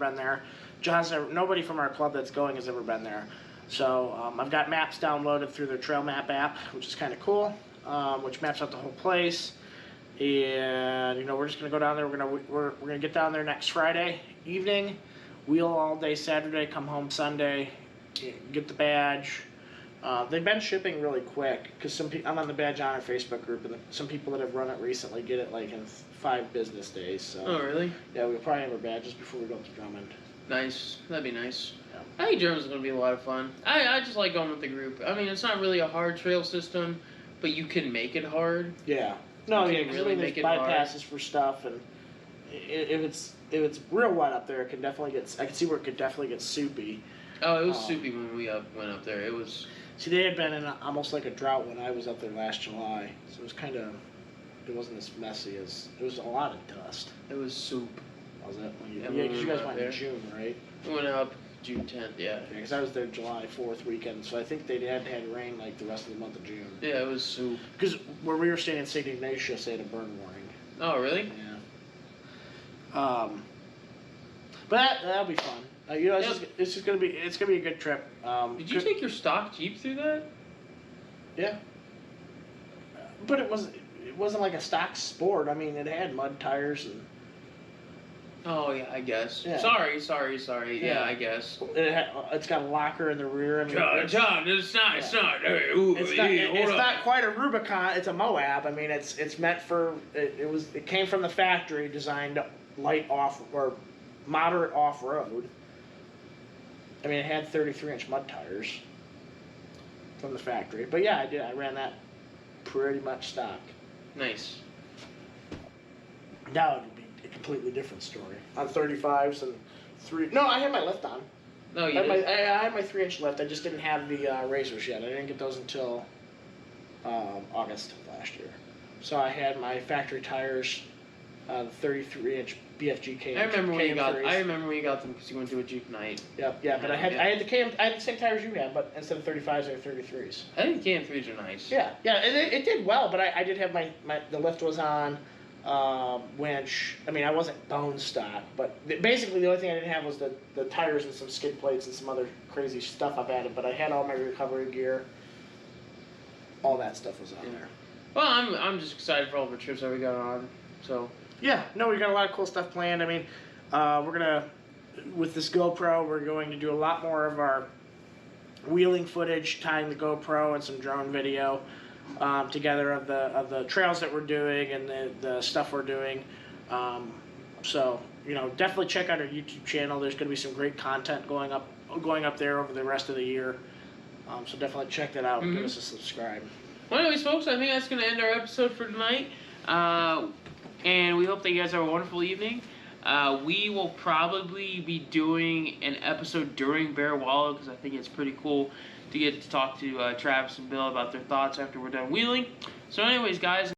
been there. Nobody from our club that's going has ever been there. So I've got maps downloaded through their Trail Map app, which is kind of cool, which maps out the whole place. And we're just gonna go down there. We're gonna get down there next Friday evening, wheel all day Saturday, come home Sunday, get the badge. They've been shipping really quick because I'm on the Badge Honor Facebook group, and some people that have run it recently get it like in 5 business days. So. Oh, really? Yeah, we'll probably have our badges before we go up to Drummond. Nice. That'd be nice. Yeah. I think Drummond's going to be a lot of fun. I just like going with the group. I mean, it's not really a hard trail system, but you can make it hard. Yeah. No, you yeah, can really there's make it bypasses hard. for stuff, and if it's real wet up there, it can definitely get. I can see where it could definitely get soupy. Oh, it was soupy when we went up there. It was. See, they had been in almost like a drought when I was up there last July, so it was kind of. It wasn't as messy as. It was a lot of dust. It was soup. Was it? Yeah, because you guys went in June, right? We went up June 10th, yeah. Because I was there July 4th weekend, so I think they had rain like the rest of the month of June. Yeah, it was soup. Because where we were staying in St. Ignatius, they had a burn warning. Oh, really? Yeah. But that'll be fun. It's gonna be a good trip. Did you take your stock Jeep through that? Yeah. But it wasn't like a stock Sport. I mean, it had mud tires and. Oh yeah, I guess. Yeah. Sorry. Yeah, I guess. It's got a locker in the rear. I mean, John, it's not. Yeah. It's not. Hey, ooh, it's not quite a Rubicon. It's a Moab. I mean, it's meant for. It came from the factory, designed light off or moderate off road. I mean, it had 33-inch mud tires from the factory. But yeah, I did. I ran that pretty much stock. Nice. Now it would be a completely different story. On 35s and 3. No, I had my lift on. No, you didn't. I had my 3-inch lift. I just didn't have the razors yet. I didn't get those until August of last year. So I had my factory tires, 33-inch BFG KM. I remember when you got them because you went to a Jeep night. Yep, yeah. But I had the same tires you had, but instead of 35s, I had 33s. I think KM3s are nice. Yeah, it did well, but I did have the lift was on. Winch. I mean, I wasn't bone stock, but basically the only thing I didn't have was the tires and some skid plates and some other crazy stuff I've added. But I had all my recovery gear. All that stuff was on there. Well, I'm just excited for all the trips that we got on. So. Yeah, no, we got a lot of cool stuff planned. I mean, we're gonna with this GoPro, we're going to do a lot more of our wheeling footage, tying the GoPro and some drone video. Together of the trails that we're doing and the stuff we're doing. So definitely check out our YouTube channel. There's going to be some great content going up there over the rest of the year. So definitely check that out and give us a subscribe. Well, anyways, folks, I think that's going to end our episode for tonight. And we hope that you guys have a wonderful evening. We will probably be doing an episode during Bear Wallow because I think it's pretty cool to get to talk to Travis and Bill about their thoughts after we're done wheeling. So anyways, guys.